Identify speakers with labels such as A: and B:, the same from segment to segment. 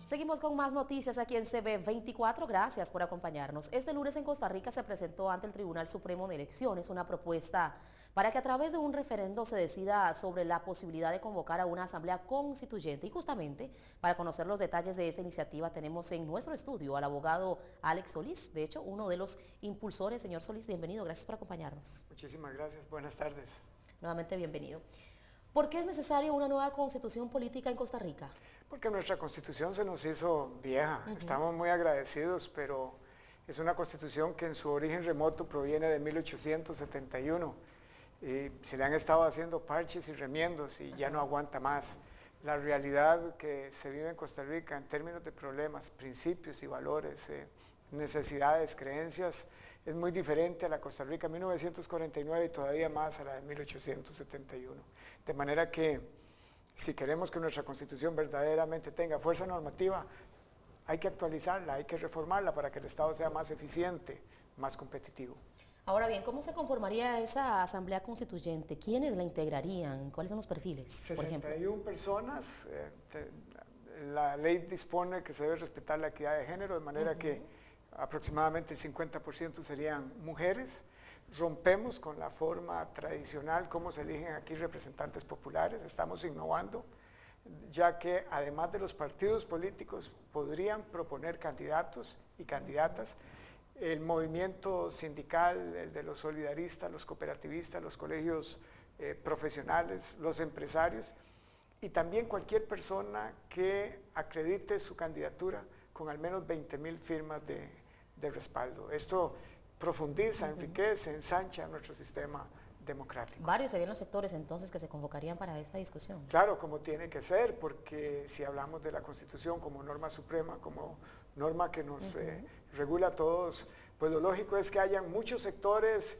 A: Seguimos con más noticias aquí en CB24. Gracias por acompañarnos. Este lunes en Costa Rica se presentó ante el Tribunal Supremo de Elecciones una propuesta para que a través de un referendo se decida sobre la posibilidad de convocar a una asamblea constituyente. Y justamente para conocer los detalles de esta iniciativa tenemos en nuestro estudio al abogado Alex Solís, de hecho uno de los impulsores. Señor Solís, bienvenido. Gracias por acompañarnos.
B: Muchísimas gracias. Buenas tardes.
A: Nuevamente bienvenido. ¿Por qué es necesaria una nueva constitución política en Costa Rica?
B: Porque nuestra constitución se nos hizo vieja. Estamos muy agradecidos, pero es una constitución que en su origen remoto proviene de 1871. Y se le han estado haciendo parches y remiendos y ya no aguanta más. La realidad que se vive en Costa Rica en términos de problemas, principios y valores, necesidades, creencias, es muy diferente a la Costa Rica 1949 y todavía más a la de 1871. De manera que si queremos que nuestra Constitución verdaderamente tenga fuerza normativa, hay que actualizarla, hay que reformarla para que el Estado sea más eficiente, más competitivo.
A: Ahora bien, ¿cómo se conformaría esa asamblea constituyente? ¿Quiénes la integrarían? ¿Cuáles son los perfiles,
B: 61 personas. La ley dispone que se debe respetar la equidad de género, de manera que aproximadamente el 50% serían mujeres. Rompemos con la forma tradicional, cómo se eligen aquí representantes populares, estamos innovando, ya que además de los partidos políticos podrían proponer candidatos y candidatas. El movimiento sindical, el de los solidaristas, los cooperativistas, los colegios profesionales, los empresarios y también cualquier persona que acredite su candidatura con al menos 20,000 firmas de respaldo. Esto profundiza, enriquece, ensancha nuestro sistema democrático.
A: Varios serían los sectores entonces que se convocarían para esta discusión.
B: Claro, como tiene que ser, porque si hablamos de la Constitución como norma suprema, como norma que nos regula a todos, pues lo lógico es que hayan muchos sectores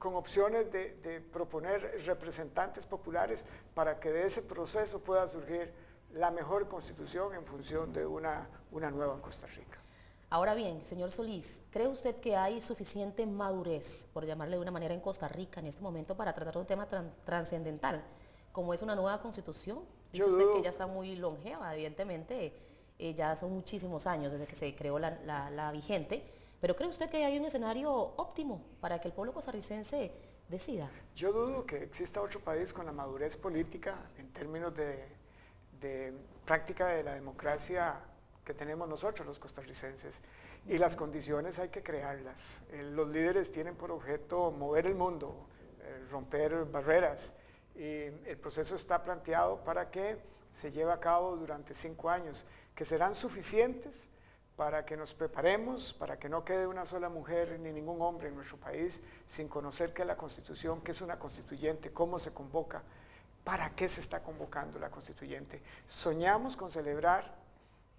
B: con opciones de proponer representantes populares para que de ese proceso pueda surgir la mejor Constitución en función de una nueva Costa Rica.
A: Ahora bien, señor Solís, ¿cree usted que hay suficiente madurez, por llamarle de una manera, en Costa Rica en este momento para tratar un tema trascendental, como es una nueva constitución? Dice usted que ya está muy longeva, evidentemente, ya son muchísimos años desde que se creó la vigente, pero ¿cree usted que hay un escenario óptimo para que el pueblo costarricense decida?
B: Yo dudo que exista otro país con la madurez política en términos de práctica de la democracia que tenemos nosotros los costarricenses, y las condiciones hay que crearlas. Los líderes tienen por objeto mover el mundo, romper barreras, y el proceso está planteado para que se lleve a cabo durante 5 años, que serán suficientes para que nos preparemos, para que no quede una sola mujer ni ningún hombre en nuestro país sin conocer qué es la Constitución, qué es una constituyente, cómo se convoca, para qué se está convocando la constituyente. Soñamos con celebrar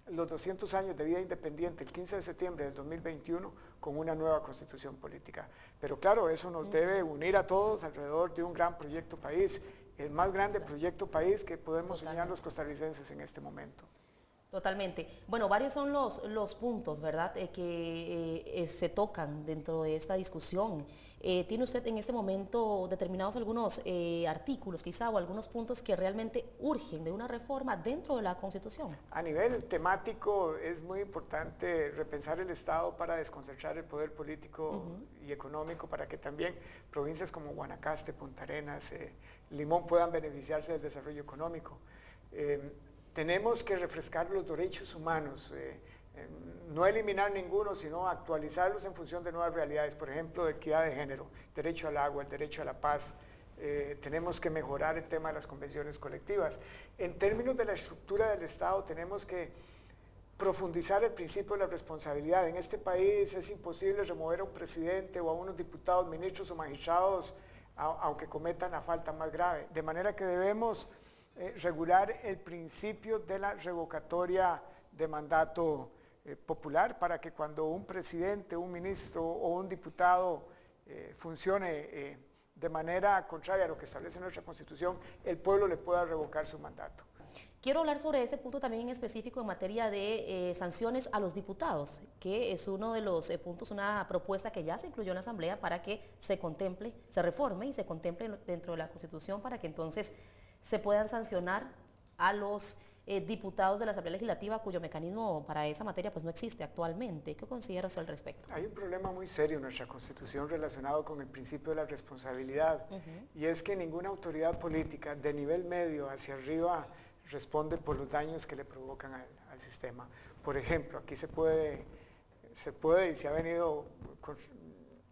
B: los 200 años de vida independiente el 15 de septiembre del 2021 con una nueva constitución política. Pero claro, eso nos debe unir a todos alrededor de un gran proyecto país, el más grande proyecto país que podemos soñar los costarricenses en este momento.
A: Totalmente. Bueno, varios son los puntos, ¿verdad?, que se tocan dentro de esta discusión. ¿Tiene usted en este momento determinados algunos artículos quizá o algunos puntos que realmente urgen de una reforma dentro de la Constitución?
B: A nivel temático es muy importante repensar el Estado para desconcentrar el poder político y económico, para que también provincias como Guanacaste, Punta Arenas, Limón puedan beneficiarse del desarrollo económico. Tenemos que refrescar los derechos humanos, no eliminar ninguno, sino actualizarlos en función de nuevas realidades, por ejemplo, de equidad de género, derecho al agua, el derecho a la paz. Tenemos que mejorar el tema de las convenciones colectivas. En términos de la estructura del Estado, tenemos que profundizar el principio de la responsabilidad. En este país es imposible remover a un presidente o a unos diputados, ministros o magistrados, aunque cometan la falta más grave. De manera que debemos regular el principio de la revocatoria de mandato popular, para que cuando un presidente, un ministro o un diputado funcione de manera contraria a lo que establece nuestra Constitución, el pueblo le pueda revocar su mandato.
A: Quiero hablar sobre ese punto también en específico en materia de sanciones a los diputados, que es uno de los puntos, una propuesta que ya se incluyó en la Asamblea para que se contemple, se reforme y se contemple dentro de la Constitución, para que entonces se puedan sancionar a los diputados de la Asamblea Legislativa cuyo mecanismo para esa materia pues no existe actualmente. ¿Qué considera usted al respecto?
B: Hay un problema muy serio en nuestra Constitución relacionado con el principio de la responsabilidad, y es que ninguna autoridad política de nivel medio hacia arriba responde por los daños que le provocan al sistema. Por ejemplo, aquí se puede y se ha venido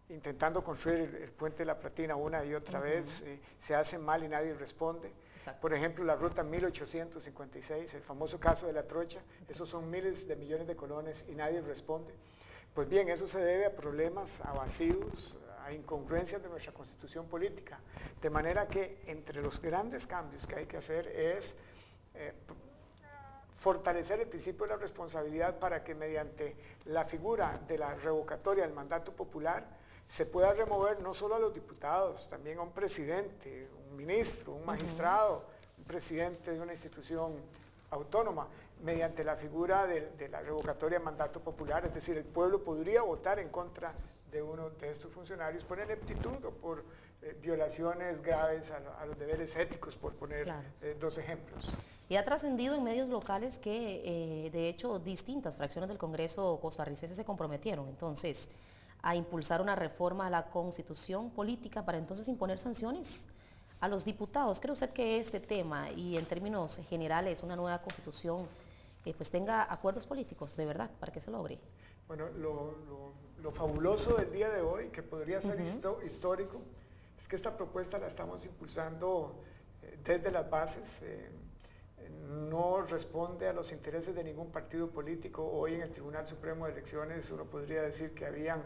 B: intentando construir el puente de la Platina una y otra vez, se hace mal y nadie responde. Exacto. Por ejemplo, la ruta 1856, el famoso caso de la trocha, esos son miles de millones de colones y nadie responde. Pues bien, eso se debe a problemas, a vacíos, a incongruencias de nuestra Constitución política. De manera que entre los grandes cambios que hay que hacer es fortalecer el principio de la responsabilidad para que mediante la figura de la revocatoria del mandato popular se pueda remover no solo a los diputados, también a un presidente, un ministro, un magistrado, un presidente de una institución autónoma, mediante la figura de la revocatoria del mandato popular. Es decir, el pueblo podría votar en contra de uno de estos funcionarios por ineptitud o por violaciones graves a los deberes éticos, por poner dos ejemplos.
A: Y ha trascendido en medios locales que, de hecho, distintas fracciones del Congreso costarricense se comprometieron entonces a impulsar una reforma a la Constitución política para entonces imponer sanciones a los diputados. ¿Cree usted que este tema y en términos generales una nueva Constitución pues tenga acuerdos políticos de verdad para que se logre?
B: Bueno, lo fabuloso del día de hoy, que podría ser histórico, es que esta propuesta la estamos impulsando desde las bases. No responde a los intereses de ningún partido político. Hoy en el Tribunal Supremo de Elecciones uno podría decir que habían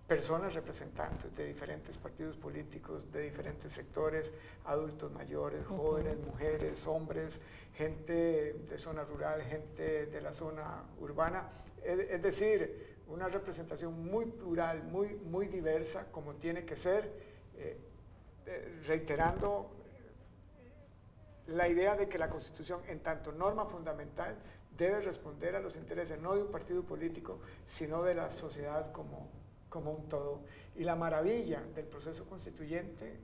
B: personas representantes de diferentes partidos políticos, de diferentes sectores, adultos mayores, jóvenes, mujeres, hombres, gente de zona rural, gente de la zona urbana. Es decir, una representación muy plural, muy diversa, como tiene que ser, reiterando la idea de que la Constitución, en tanto norma fundamental, debe responder a los intereses no de un partido político, sino de la sociedad como un todo. Y la maravilla del proceso constituyente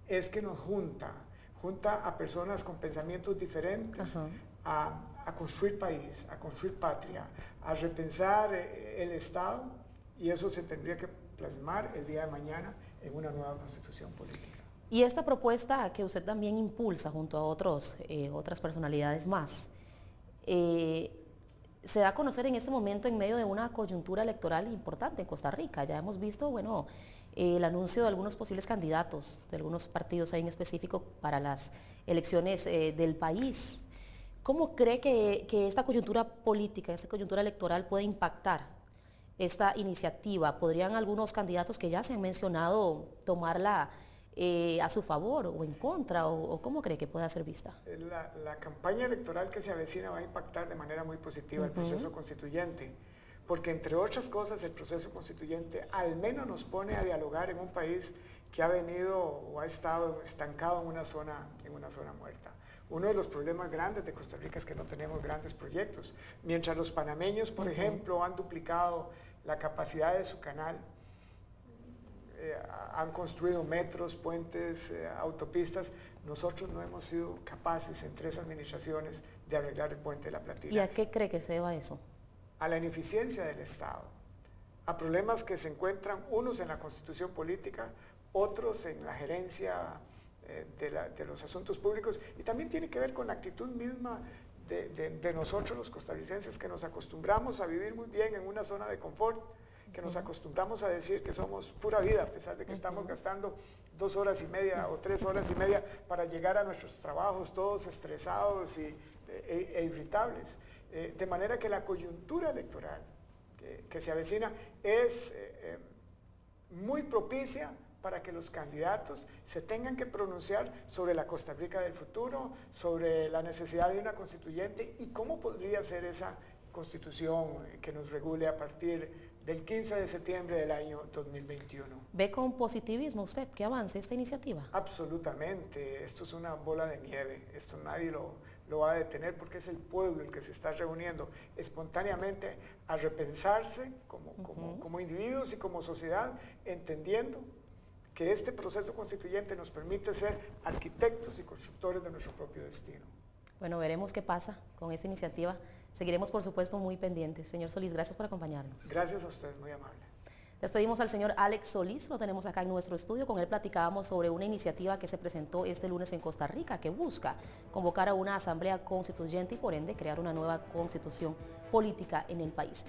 B: es que nos junta a personas con pensamientos diferentes a construir país, a construir patria, a repensar el Estado, y eso se tendría que plasmar el día de mañana en una nueva Constitución política.
A: Y esta propuesta que usted también impulsa junto a otras personalidades más, se da a conocer en este momento en medio de una coyuntura electoral importante en Costa Rica. Ya hemos visto, bueno, el anuncio de algunos posibles candidatos, de algunos partidos ahí en específico para las elecciones del país. ¿Cómo cree que esta coyuntura política, esta coyuntura electoral puede impactar esta iniciativa? ¿Podrían algunos candidatos que ya se han mencionado tomarla a su favor o en contra, o cómo cree que pueda ser vista?
B: La campaña electoral que se avecina va a impactar de manera muy positiva el proceso constituyente, porque entre otras cosas el proceso constituyente al menos nos pone a dialogar en un país que ha venido o ha estado estancado en una zona muerta. Uno de los problemas grandes de Costa Rica es que no tenemos grandes proyectos. Mientras los panameños, por ejemplo, han duplicado la capacidad de su canal, han construido metros, puentes, autopistas, nosotros no hemos sido capaces en 3 administraciones de arreglar el puente de la Platina.
A: ¿Y a qué cree que se deba eso?
B: A la ineficiencia del Estado, a problemas que se encuentran unos en la constitución política, otros en la gerencia de los asuntos públicos, y también tiene que ver con la actitud misma de nosotros los costarricenses, que nos acostumbramos a vivir muy bien en una zona de confort, que nos acostumbramos a decir que somos pura vida, a pesar de que estamos gastando 2 horas y media o 3 horas y media para llegar a nuestros trabajos todos estresados e irritables. De manera que la coyuntura electoral que se avecina es muy propicia para que los candidatos se tengan que pronunciar sobre la Costa Rica del futuro, sobre la necesidad de una constituyente y cómo podría ser esa constitución que nos regule a partir del 15 de septiembre del año 2021.
A: ¿Ve con positivismo usted que avance esta iniciativa?
B: Absolutamente, esto es una bola de nieve, esto nadie lo va a detener porque es el pueblo el que se está reuniendo espontáneamente a repensarse como individuos y como sociedad, entendiendo que este proceso constituyente nos permite ser arquitectos y constructores de nuestro propio destino.
A: Bueno, veremos qué pasa con esta iniciativa. Seguiremos, por supuesto, muy pendientes. Señor Solís, gracias por acompañarnos.
B: Gracias a usted, muy amable.
A: Despedimos al señor Alex Solís, lo tenemos acá en nuestro estudio. Con él platicábamos sobre una iniciativa que se presentó este lunes en Costa Rica que busca convocar a una asamblea constituyente y por ende crear una nueva constitución política en el país.